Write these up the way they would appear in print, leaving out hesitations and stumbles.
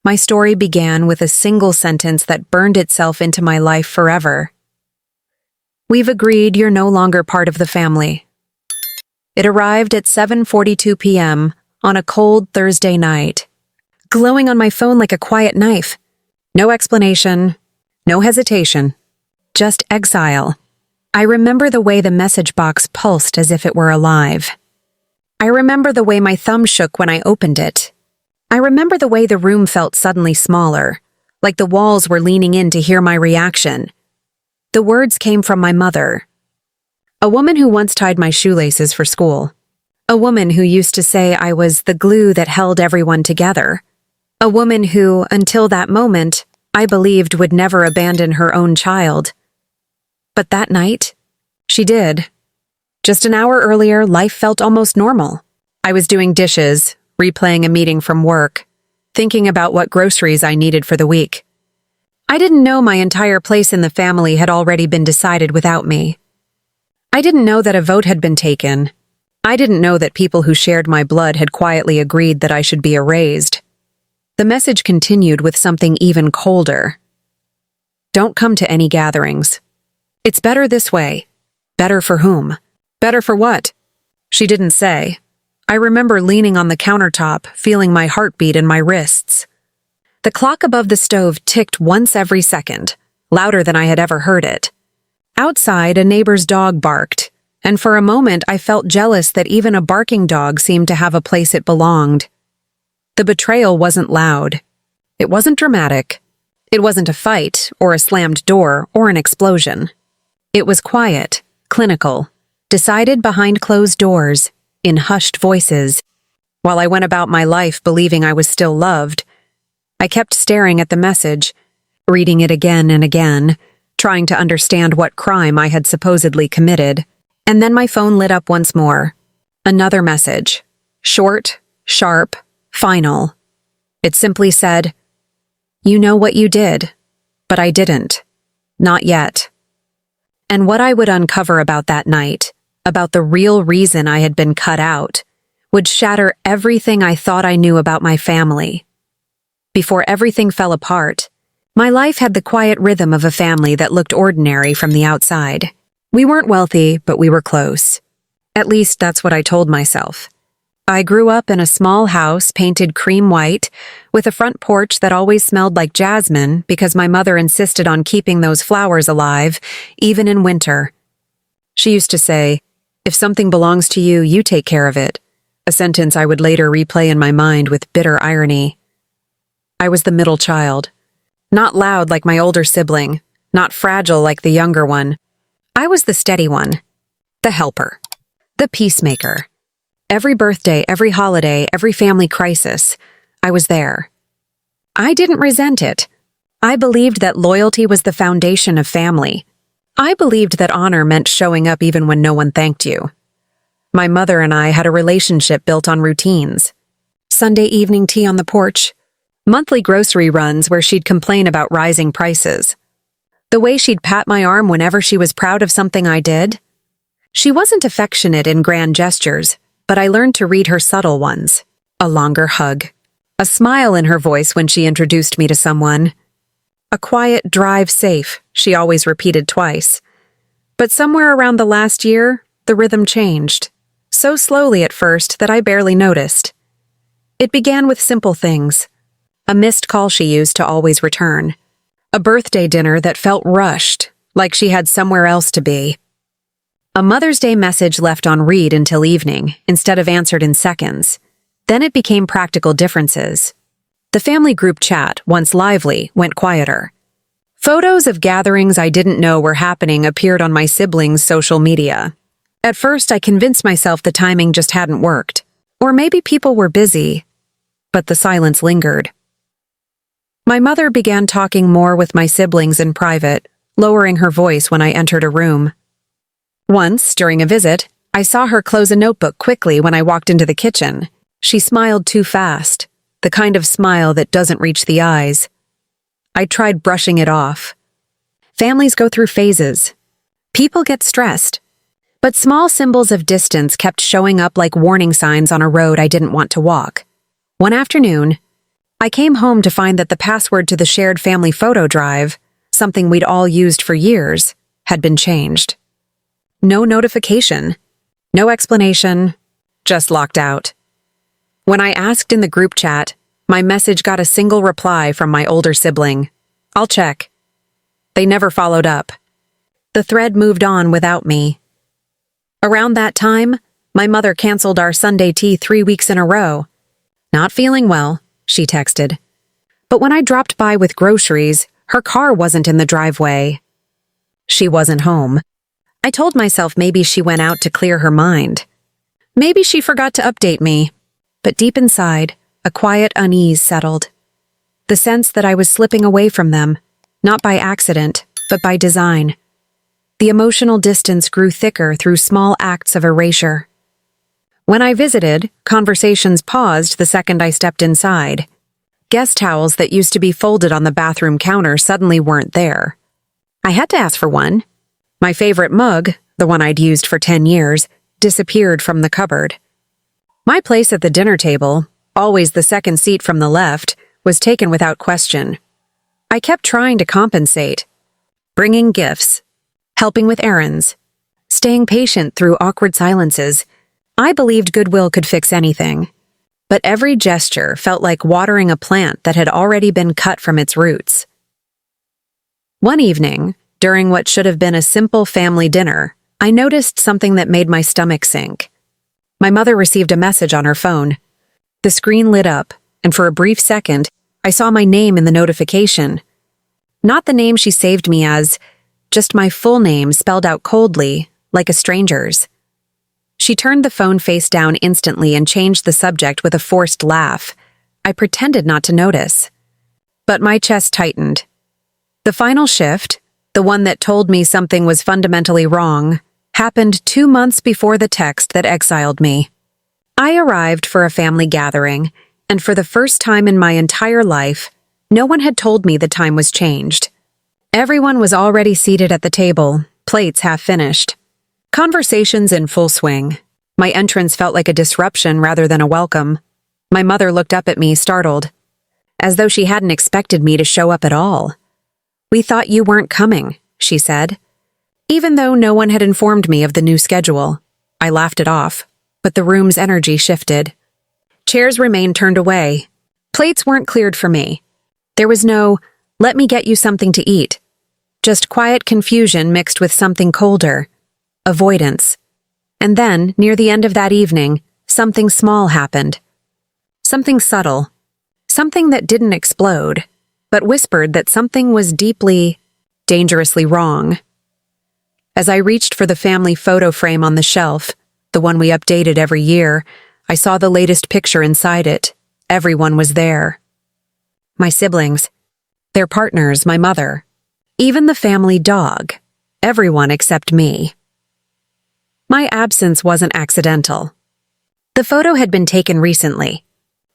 My story began with a single sentence that burned itself into my life forever. "We've agreed you're no longer part of the family." It arrived at 7:42 p.m. on a cold Thursday night, glowing on my phone like a quiet knife. No explanation, no hesitation, just exile. I remember the way the message box pulsed as if it were alive. I remember the way my thumb shook when I opened it. I remember the way the room felt suddenly smaller, like the walls were leaning in to hear my reaction. The words came from my mother, a woman who once tied my shoelaces for school, a woman who used to say I was the glue that held everyone together, a woman who, until that moment, I believed would never abandon her own child. But that night, she did. Just an hour earlier, life felt almost normal. I was doing dishes, replaying a meeting from work, thinking about what groceries I needed for the week. I didn't know my entire place in the family had already been decided without me. I didn't know that a vote had been taken. I didn't know that people who shared my blood had quietly agreed that I should be erased. The message continued with something even colder. "Don't come to any gatherings. It's better this way." Better for whom? Better for what? She didn't say. I remember leaning on the countertop, feeling my heartbeat in my wrists. The clock above the stove ticked once every second, louder than I had ever heard it. Outside, a neighbor's dog barked, and for a moment I felt jealous that even a barking dog seemed to have a place it belonged. The betrayal wasn't loud. It wasn't dramatic. It wasn't a fight, or a slammed door, or an explosion. It was quiet, clinical, decided behind closed doors, in hushed voices. While I went about my life believing I was still loved, I kept staring at the message, reading it again and again, trying to understand what crime I had supposedly committed. And then my phone lit up once more. Another message. Short, sharp, final. It simply said, "You know what you did, but I didn't. Not yet." And what I would uncover about that night, about the real reason I had been cut out, would shatter everything I thought I knew about my family. Before everything fell apart, my life had the quiet rhythm of a family that looked ordinary from the outside. We weren't wealthy, but we were close. At least that's what I told myself. I grew up in a small house painted cream white, with a front porch that always smelled like jasmine because my mother insisted on keeping those flowers alive, even in winter. She used to say, "If something belongs to you, you take care of it," a sentence I would later replay in my mind with bitter irony. I was the middle child. Not loud like my older sibling, not fragile like the younger one. I was the steady one, the helper, the peacemaker. Every birthday, every holiday, every family crisis, I was there. I didn't resent it. I believed that loyalty was the foundation of family. I believed that honor meant showing up even when no one thanked you. My mother and I had a relationship built on routines. Sunday evening tea on the porch, monthly grocery runs where she'd complain about rising prices. The way she'd pat my arm whenever she was proud of something I did. She wasn't affectionate in grand gestures, but I learned to read her subtle ones. A longer hug. A smile in her voice when she introduced me to someone. A quiet drive safe, she always repeated twice. But somewhere around the last year, the rhythm changed. So slowly at first that I barely noticed. It began with simple things. A missed call she used to always return. A birthday dinner that felt rushed, like she had somewhere else to be. A Mother's Day message left on read until evening, instead of answered in seconds. Then it became practical differences. The family group chat, once lively, went quieter. Photos of gatherings I didn't know were happening appeared on my siblings' social media. At first, I convinced myself the timing just hadn't worked. Or maybe people were busy. But the silence lingered. My mother began talking more with my siblings in private, lowering her voice when I entered a room. Once, during a visit, I saw her close a notebook quickly when I walked into the kitchen. She smiled too fast, the kind of smile that doesn't reach the eyes. I tried brushing it off. Families go through phases. People get stressed. But small symbols of distance kept showing up like warning signs on a road I didn't want to walk. One afternoon, I came home to find that the password to the shared family photo drive, something we'd all used for years, had been changed. No notification, no explanation, just locked out. When I asked in the group chat, my message got a single reply from my older sibling. "I'll check." They never followed up. The thread moved on without me. Around that time, my mother canceled our Sunday tea 3 weeks in a row. "Not feeling well," she texted. But when I dropped by with groceries, her car wasn't in the driveway. She wasn't home. I told myself maybe she went out to clear her mind. Maybe she forgot to update me. But deep inside, a quiet unease settled. The sense that I was slipping away from them, not by accident, but by design. The emotional distance grew thicker through small acts of erasure. When I visited, conversations paused the second I stepped inside. Guest towels that used to be folded on the bathroom counter suddenly weren't there. I had to ask for one. My favorite mug, the one I'd used for 10 years, disappeared from the cupboard. My place at the dinner table, always the second seat from the left, was taken without question. I kept trying to compensate. Bringing gifts, helping with errands, staying patient through awkward silences. I believed goodwill could fix anything. But every gesture felt like watering a plant that had already been cut from its roots. One evening, during what should have been a simple family dinner, I noticed something that made my stomach sink. My mother received a message on her phone. The screen lit up, and for a brief second, I saw my name in the notification. Not the name she saved me as, just my full name spelled out coldly, like a stranger's. She turned the phone face down instantly and changed the subject with a forced laugh. I pretended not to notice. But my chest tightened. The final shift, the one that told me something was fundamentally wrong, happened 2 months before the text that exiled me. I arrived for a family gathering, and for the first time in my entire life, no one had told me the time was changed. Everyone was already seated at the table, plates half finished. Conversations in full swing. My entrance felt like a disruption rather than a welcome. My mother looked up at me, startled, as though she hadn't expected me to show up at all. "We thought you weren't coming," she said. Even though no one had informed me of the new schedule, I laughed it off, but the room's energy shifted. Chairs remained turned away. Plates weren't cleared for me. There was no, "Let me get you something to eat." Just quiet confusion mixed with something colder. Avoidance. And then, near the end of that evening, something small happened. Something subtle. Something that didn't explode, but whispered that something was deeply, dangerously wrong. As I reached for the family photo frame on the shelf, the one we updated every year, I saw the latest picture inside it. Everyone was there. My siblings, their partners, my mother, even the family dog, everyone except me. My absence wasn't accidental. The photo had been taken recently,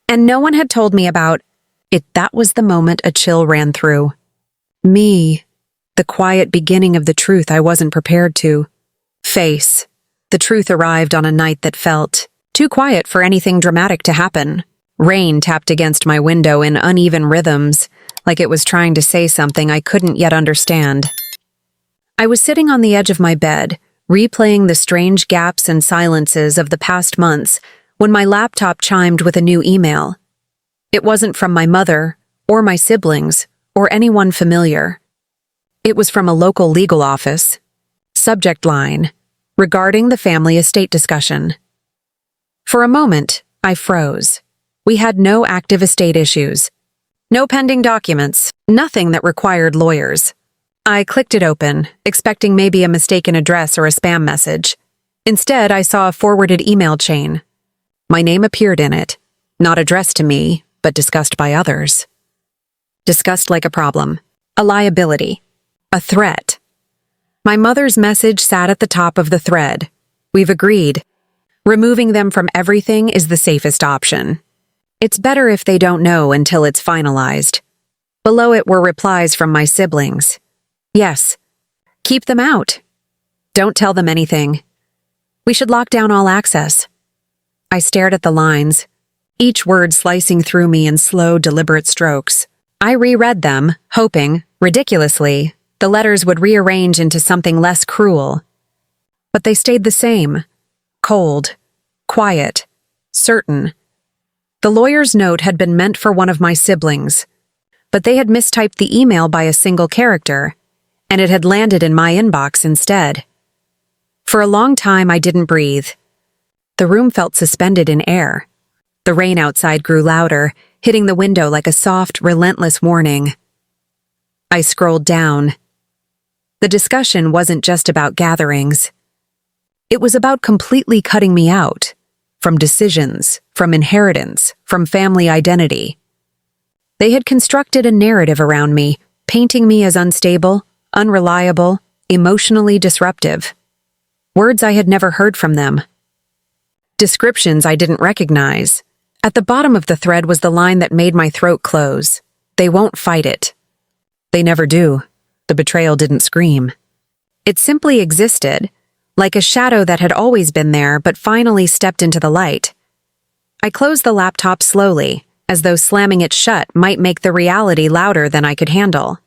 and no one had told me about it. That was the moment a chill ran through me, the quiet beginning of the truth I wasn't prepared to face. The truth arrived on a night that felt too quiet for anything dramatic to happen. Rain tapped against my window in uneven rhythms, like it was trying to say something I couldn't yet understand. I was sitting on the edge of my bed, replaying the strange gaps and silences of the past months, when my laptop chimed with a new email. It wasn't from my mother, or my siblings, or anyone familiar. It was from a local legal office. Subject line: regarding the family estate discussion. For a moment, I froze. We had no active estate issues. No pending documents, nothing that required lawyers. I clicked it open, expecting maybe a mistaken address or a spam message. Instead, I saw a forwarded email chain. My name appeared in it, not addressed to me, but discussed by others. Discussed like a problem, a liability, a threat. My mother's message sat at the top of the thread. "We've agreed. Removing them from everything is the safest option. It's better if they don't know until it's finalized." Below it were replies from my siblings. "Yes. Keep them out. Don't tell them anything. We should lock down all access." I stared at the lines. each word slicing through me in slow, deliberate strokes. I reread them, hoping, ridiculously, the letters would rearrange into something less cruel. But they stayed the same. Cold, quiet, certain. The lawyer's note had been meant for one of my siblings, but they had mistyped the email by a single character, and it had landed in my inbox instead. For a long time, I didn't breathe. The room felt suspended in air. The rain outside grew louder, hitting the window like a soft, relentless warning. I scrolled down. The discussion wasn't just about gatherings. It was about completely cutting me out. From decisions, from inheritance, from family identity. They had constructed a narrative around me, painting me as unstable, unreliable, emotionally disruptive. Words I had never heard from them. Descriptions I didn't recognize. At the bottom of the thread was the line that made my throat close. They won't fight it. They never do. The betrayal didn't scream. It simply existed, like a shadow that had always been there but finally stepped into the light. I closed the laptop slowly, as though slamming it shut might make the reality louder than I could handle.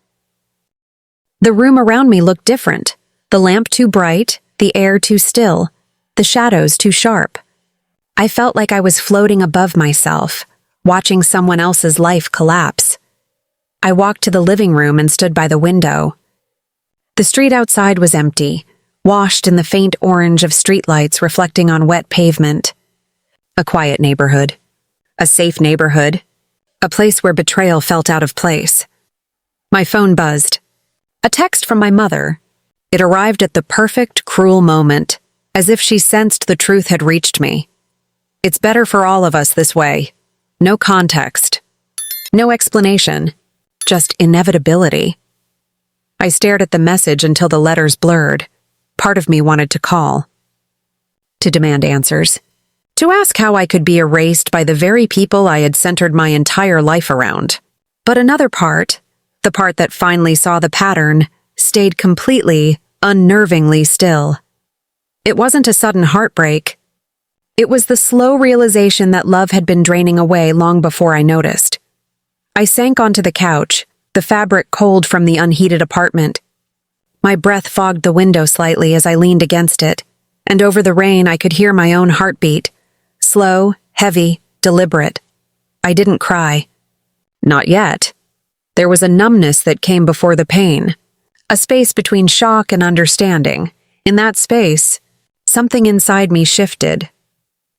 The room around me looked different. The lamp too bright, the air too still, the shadows too sharp. I felt like I was floating above myself, watching someone else's life collapse. I walked to the living room and stood by the window. The street outside was empty, washed in the faint orange of streetlights reflecting on wet pavement. A quiet neighborhood. A safe neighborhood. A place where betrayal felt out of place. My phone buzzed. A text from my mother. It arrived at the perfect, cruel moment, as if she sensed the truth had reached me. It's better for all of us this way. No context. No explanation. Just inevitability. I stared at the message until the letters blurred. Part of me wanted to call. To demand answers. To ask how I could be erased by the very people I had centered my entire life around. But another part, the part that finally saw the pattern, stayed completely, unnervingly still. It wasn't a sudden heartbreak. It was the slow realization that love had been draining away long before I noticed. I sank onto the couch, the fabric cold from the unheated apartment. My breath fogged the window slightly as I leaned against it, and over the rain I could hear my own heartbeat. Slow, heavy, deliberate. I didn't cry. Not yet. There was a numbness that came before the pain. A space between shock and understanding. In that space, something inside me shifted.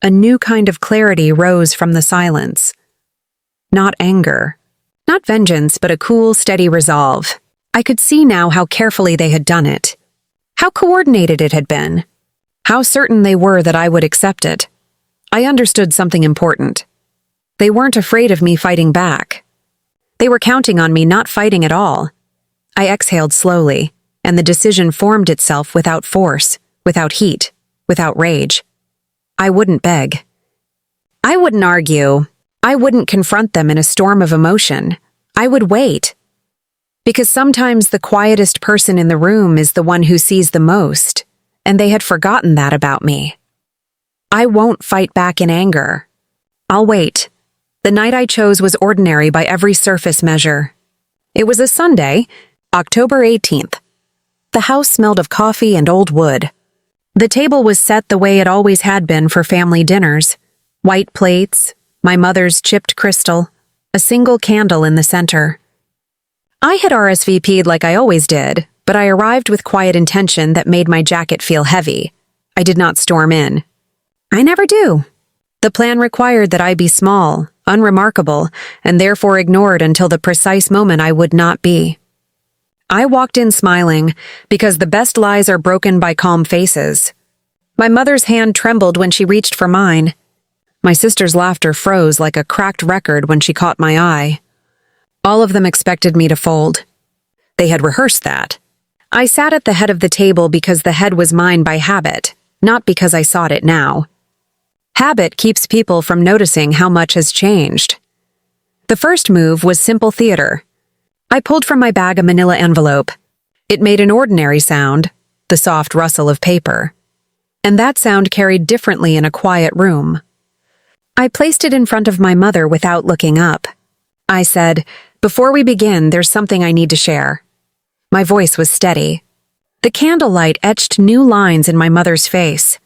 A new kind of clarity rose from the silence. Not anger. Not vengeance, but a cool, steady resolve. I could see now how carefully they had done it. How coordinated it had been. How certain they were that I would accept it. I understood something important. They weren't afraid of me fighting back. They were counting on me not fighting at all. I exhaled slowly, and the decision formed itself without force, without heat, without rage. I wouldn't beg. I wouldn't argue. I wouldn't confront them in a storm of emotion. I would wait. Because sometimes the quietest person in the room is the one who sees the most, and they had forgotten that about me. I won't fight back in anger. I'll wait. The night I chose was ordinary by every surface measure. It was a Sunday, October 18th. The house smelled of coffee and old wood. The table was set the way it always had been for family dinners. White plates, my mother's chipped crystal, a single candle in the center. I had RSVP'd like I always did, but I arrived with quiet intention that made my jacket feel heavy. I did not storm in. I never do. The plan required that I be small, unremarkable, and therefore ignored until the precise moment I would not be. I walked in smiling, because the best lies are broken by calm faces. My mother's hand trembled when she reached for mine. My sister's laughter froze like a cracked record when she caught my eye. All of them expected me to fold. They had rehearsed that. I sat at the head of the table because the head was mine by habit, not because I sought it now. Habit keeps people from noticing how much has changed. The first move was simple theater. I pulled from my bag a manila envelope. It made an ordinary sound, the soft rustle of paper. And that sound carried differently in a quiet room. I placed it in front of my mother without looking up. I said, "Before we begin, there's something I need to share." My voice was steady. The candlelight etched new lines in my mother's face.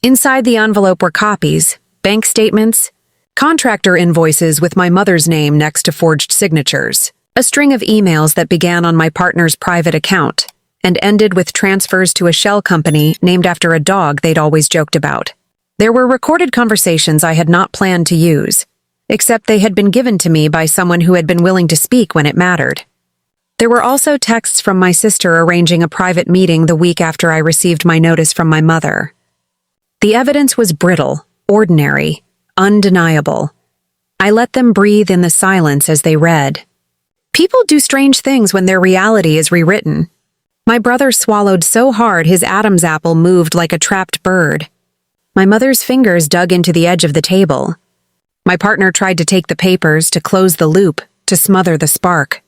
Inside the envelope were copies, bank statements, contractor invoices with my mother's name next to forged signatures, a string of emails that began on my partner's private account and ended with transfers to a shell company named after a dog they'd always joked about. There were recorded conversations I had not planned to use, except they had been given to me by someone who had been willing to speak when it mattered. There were also texts from my sister arranging a private meeting the week after I received my notice from my mother. The evidence was brittle, ordinary, undeniable. I let them breathe in the silence as they read. People do strange things when their reality is rewritten. My brother swallowed so hard his Adam's apple moved like a trapped bird. My mother's fingers dug into the edge of the table. My partner tried to take the papers, to close the loop, to smother the spark.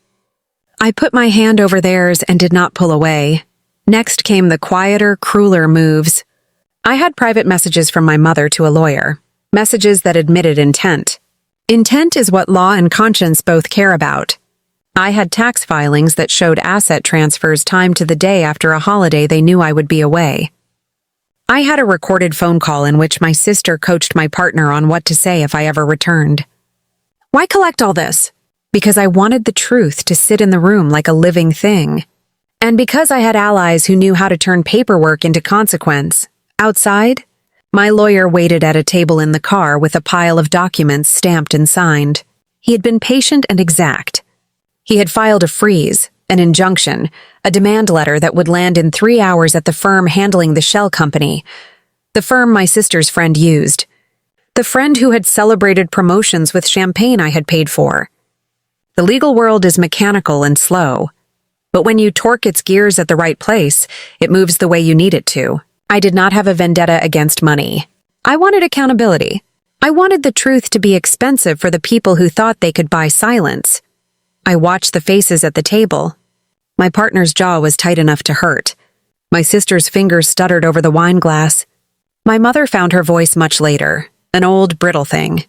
I put my hand over theirs and did not pull away. Next came the quieter, crueler moves. I had private messages from my mother to a lawyer, messages that admitted intent. Intent is what law and conscience both care about. I had tax filings that showed asset transfers timed to the day after a holiday they knew I would be away. I had a recorded phone call in which my sister coached my partner on what to say if I ever returned. Why collect all this? Because I wanted the truth to sit in the room like a living thing. And because I had allies who knew how to turn paperwork into consequence. Outside, my lawyer waited at a table in the car with a pile of documents stamped and signed. He had been patient and exact. He had filed a freeze, an injunction, a demand letter that would land in 3 hours at the firm handling the shell company, the firm my sister's friend used, the friend who had celebrated promotions with champagne I had paid for. The legal world is mechanical and slow, but when you torque its gears at the right place, it moves the way you need it to. I did not have a vendetta against money. I wanted accountability. I wanted the truth to be expensive for the people who thought they could buy silence. I watched the faces at the table. My partner's jaw was tight enough to hurt. My sister's fingers stuttered over the wine glass. My mother found her voice much later, an old, brittle thing.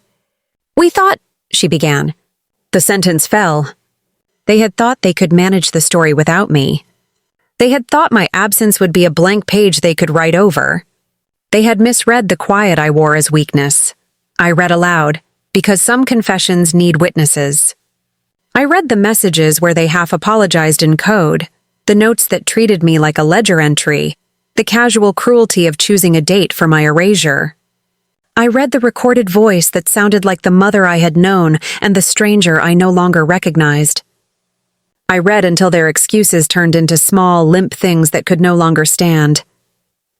"We thought," she began. The sentence fell. They had thought they could manage the story without me. They had thought my absence would be a blank page they could write over. They had misread the quiet I wore as weakness. I read aloud, because some confessions need witnesses. I read the messages where they half apologized in code, the notes that treated me like a ledger entry, the casual cruelty of choosing a date for my erasure. I read the recorded voice that sounded like the mother I had known and the stranger I no longer recognized. I read until their excuses turned into small, limp things that could no longer stand.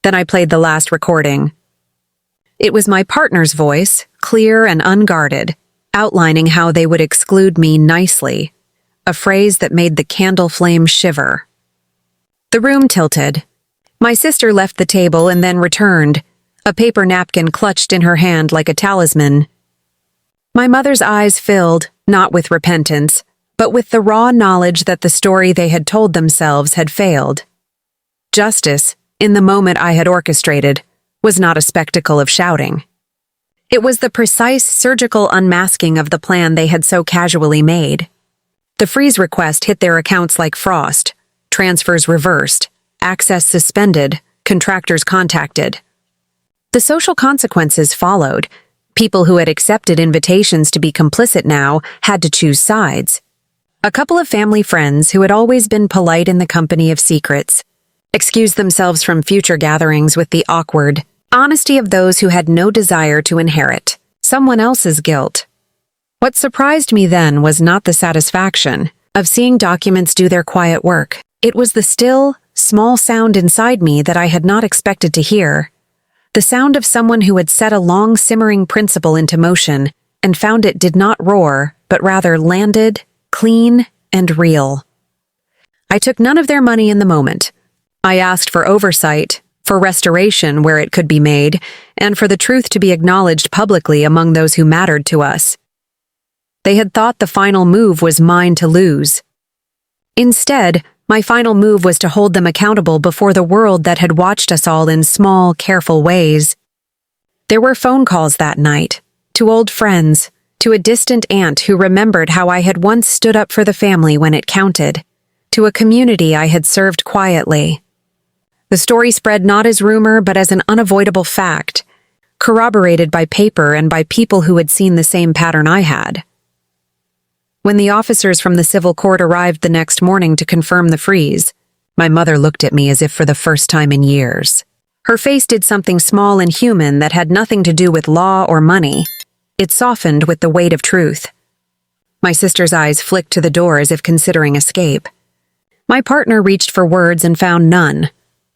Then I played the last recording. It was my partner's voice, clear and unguarded, outlining how they would exclude me nicely, a phrase that made the candle flame shiver. The room tilted. My sister left the table and then returned, a paper napkin clutched in her hand like a talisman. My mother's eyes filled, not with repentance, but with the raw knowledge that the story they had told themselves had failed. Justice, in the moment I had orchestrated, was not a spectacle of shouting. It was the precise surgical unmasking of the plan they had so casually made. The freeze request hit their accounts like frost, transfers reversed, access suspended, contractors contacted. The social consequences followed. People who had accepted invitations to be complicit now had to choose sides. A couple of family friends who had always been polite in the company of secrets excused themselves from future gatherings with the awkward honesty of those who had no desire to inherit someone else's guilt. What surprised me then was not the satisfaction of seeing documents do their quiet work. It was the still, small sound inside me that I had not expected to hear. The sound of someone who had set a long simmering principle into motion and found it did not roar, but rather landed, clean, and real. I took none of their money in the moment. I asked for oversight, for restoration where it could be made, and for the truth to be acknowledged publicly among those who mattered to us. They had thought the final move was mine to lose. Instead, my final move was to hold them accountable before the world that had watched us all in small, careful ways. There were phone calls that night, to old friends, to a distant aunt who remembered how I had once stood up for the family when it counted, to a community I had served quietly. The story spread not as rumor but as an unavoidable fact, corroborated by paper and by people who had seen the same pattern I had. When the officers from the civil court arrived the next morning to confirm the freeze, my mother looked at me as if for the first time in years. Her face did something small and human that had nothing to do with law or money. It softened with the weight of truth. My sister's eyes flicked to the door as if considering escape. My partner reached for words and found none.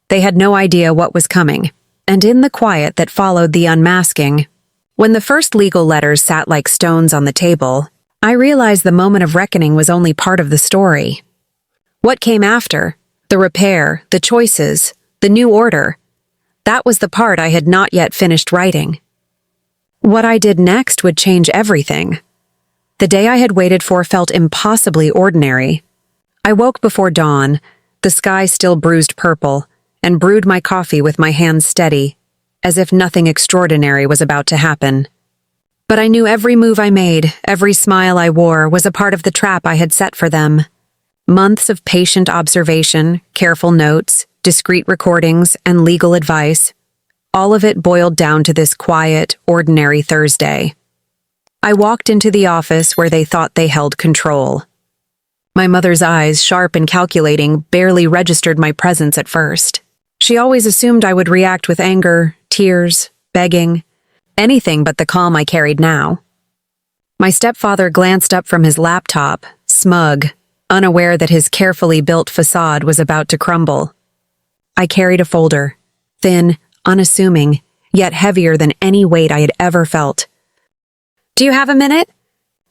They had no idea what was coming, and in the quiet that followed the unmasking, when the first legal letters sat like stones on the table, I realized the moment of reckoning was only part of the story. What came after, the repair, the choices, the new order, that was the part I had not yet finished writing. What I did next would change everything. The day I had waited for felt impossibly ordinary. I woke before dawn, the sky still bruised purple, and brewed my coffee with my hands steady, as if nothing extraordinary was about to happen. But I knew every move I made, every smile I wore, was a part of the trap I had set for them. Months of patient observation, careful notes, discreet recordings, and legal advice, all of it boiled down to this quiet, ordinary Thursday. I walked into the office where they thought they held control. My mother's eyes, sharp and calculating, barely registered my presence at first. She always assumed I would react with anger, tears, begging, anything but the calm I carried now. My stepfather glanced up from his laptop, smug, unaware that his carefully built facade was about to crumble. I carried a folder, thin, unassuming, yet heavier than any weight I had ever felt. "Do you have a minute?"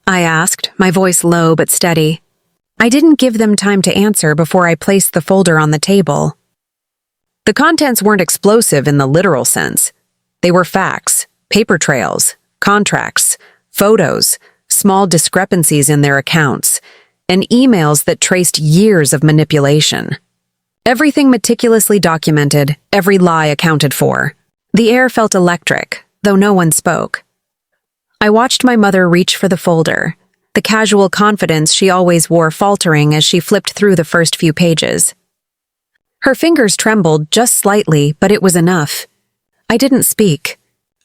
I asked, my voice low but steady. I didn't give them time to answer before I placed the folder on the table. The contents weren't explosive in the literal sense. They were facts, paper trails, contracts, photos, small discrepancies in their accounts, and emails that traced years of manipulation. Everything meticulously documented, every lie accounted for. The air felt electric, though no one spoke. I watched my mother reach for the folder, the casual confidence she always wore faltering as she flipped through the first few pages. Her fingers trembled just slightly, but it was enough. I didn't speak.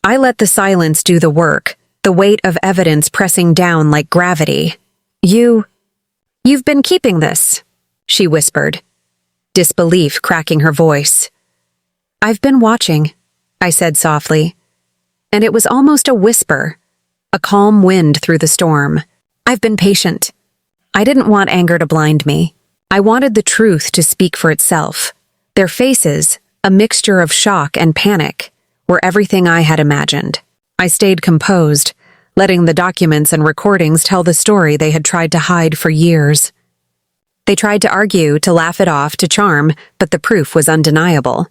I let the silence do the work, the weight of evidence pressing down like gravity. You've been keeping this," she whispered, disbelief cracking her voice. "I've been watching," I said softly, and it was almost a whisper, a calm wind through the storm. "I've been patient. I didn't want anger to blind me. I wanted the truth to speak for itself. Their faces, a mixture of shock and panic, were everything I had imagined. I stayed composed, letting the documents and recordings tell the story they had tried to hide for years. They tried to argue, to laugh it off, to charm, but the proof was undeniable.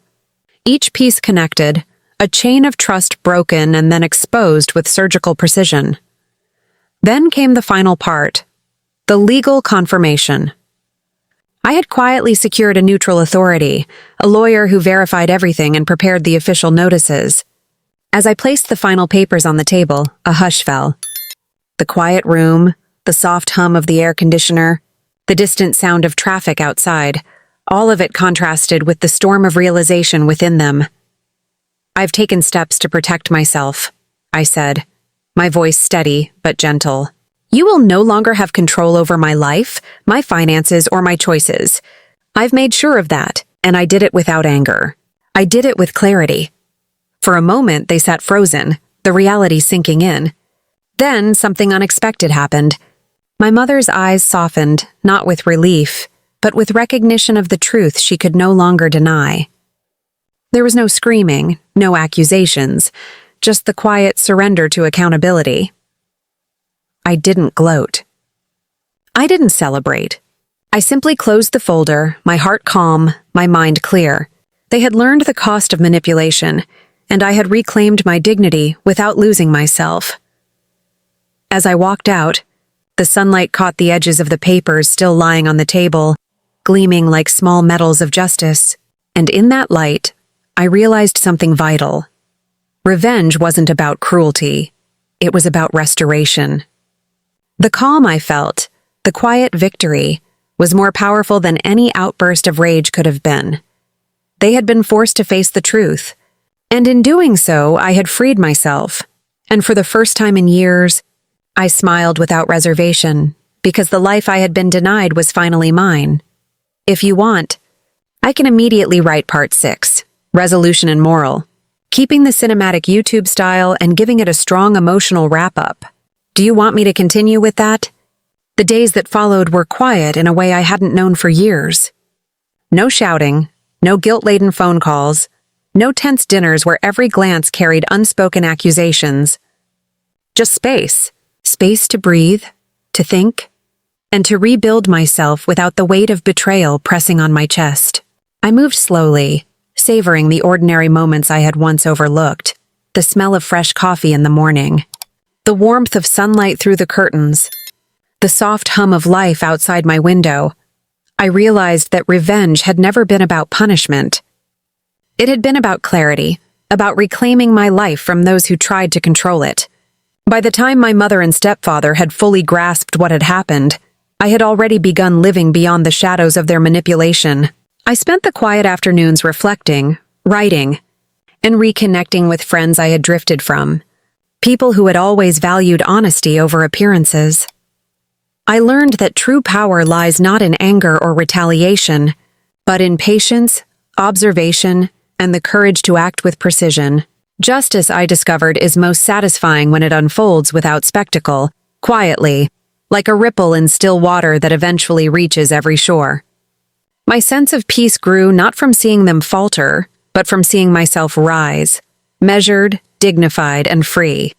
Each piece connected, a chain of trust broken and then exposed with surgical precision. Then came the final part, the legal confirmation. I had quietly secured a neutral authority, a lawyer who verified everything and prepared the official notices. As I placed the final papers on the table, a hush fell. The quiet room, the soft hum of the air conditioner, the distant sound of traffic outside, all of it contrasted with the storm of realization within them. "I've taken steps to protect myself," I said, my voice steady but gentle. "You will no longer have control over my life, my finances, or my choices. I've made sure of that, and I did it without anger. I did it with clarity." For a moment, they sat frozen, the reality sinking in. Then something unexpected happened. My mother's eyes softened, not with relief, but with recognition of the truth she could no longer deny. There was no screaming, no accusations, just the quiet surrender to accountability. I didn't gloat. I didn't celebrate. I simply closed the folder, my heart calm, my mind clear. They had learned the cost of manipulation, and I had reclaimed my dignity without losing myself. As I walked out, the sunlight caught the edges of the papers still lying on the table, gleaming like small medals of justice, and in that light, I realized something vital. Revenge wasn't about cruelty. It was about restoration. The calm I felt, the quiet victory, was more powerful than any outburst of rage could have been. They had been forced to face the truth, and in doing so, I had freed myself. And for the first time in years, I smiled without reservation, because the life I had been denied was finally mine. If you want, I can immediately write part 6, Resolution and Moral, keeping the cinematic YouTube style and giving it a strong emotional wrap-up. Do you want me to continue with that? The days that followed were quiet in a way I hadn't known for years. No shouting, no guilt-laden phone calls, no tense dinners where every glance carried unspoken accusations. Just space. Space to breathe, to think, and to rebuild myself without the weight of betrayal pressing on my chest. I moved slowly, savoring the ordinary moments I had once overlooked, the smell of fresh coffee in the morning, the warmth of sunlight through the curtains, the soft hum of life outside my window. I realized that revenge had never been about punishment. It had been about clarity, about reclaiming my life from those who tried to control it. By the time my mother and stepfather had fully grasped what had happened, I had already begun living beyond the shadows of their manipulation. I spent the quiet afternoons reflecting, writing, and reconnecting with friends I had drifted from, people who had always valued honesty over appearances. I learned that true power lies not in anger or retaliation, but in patience, observation, and the courage to act with precision. Justice, I discovered, is most satisfying when it unfolds without spectacle, quietly, like a ripple in still water that eventually reaches every shore. My sense of peace grew not from seeing them falter, but from seeing myself rise, measured, dignified, and free.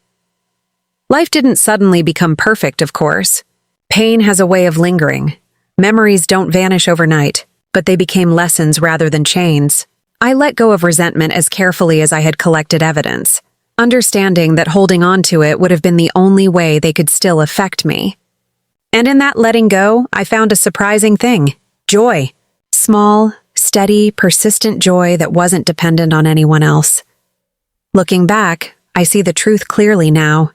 Life didn't suddenly become perfect, of course. Pain has a way of lingering. Memories don't vanish overnight, but they became lessons rather than chains. I let go of resentment as carefully as I had collected evidence, understanding that holding on to it would have been the only way they could still affect me. And in that letting go, I found a surprising thing: joy. Small, steady, persistent joy that wasn't dependent on anyone else. Looking back, I see the truth clearly now.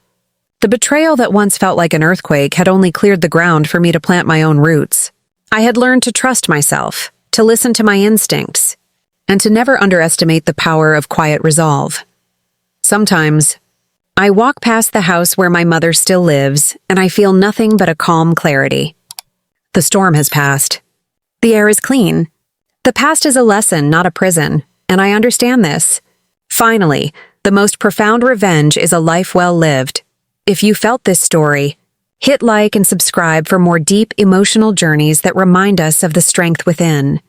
The betrayal that once felt like an earthquake had only cleared the ground for me to plant my own roots. I had learned to trust myself, to listen to my instincts, and to never underestimate the power of quiet resolve. Sometimes, I walk past the house where my mother still lives, and I feel nothing but a calm clarity. The storm has passed. The air is clean. The past is a lesson, not a prison, and I understand this. Finally, the most profound revenge is a life well lived. If you felt this story, hit like and subscribe for more deep emotional journeys that remind us of the strength within.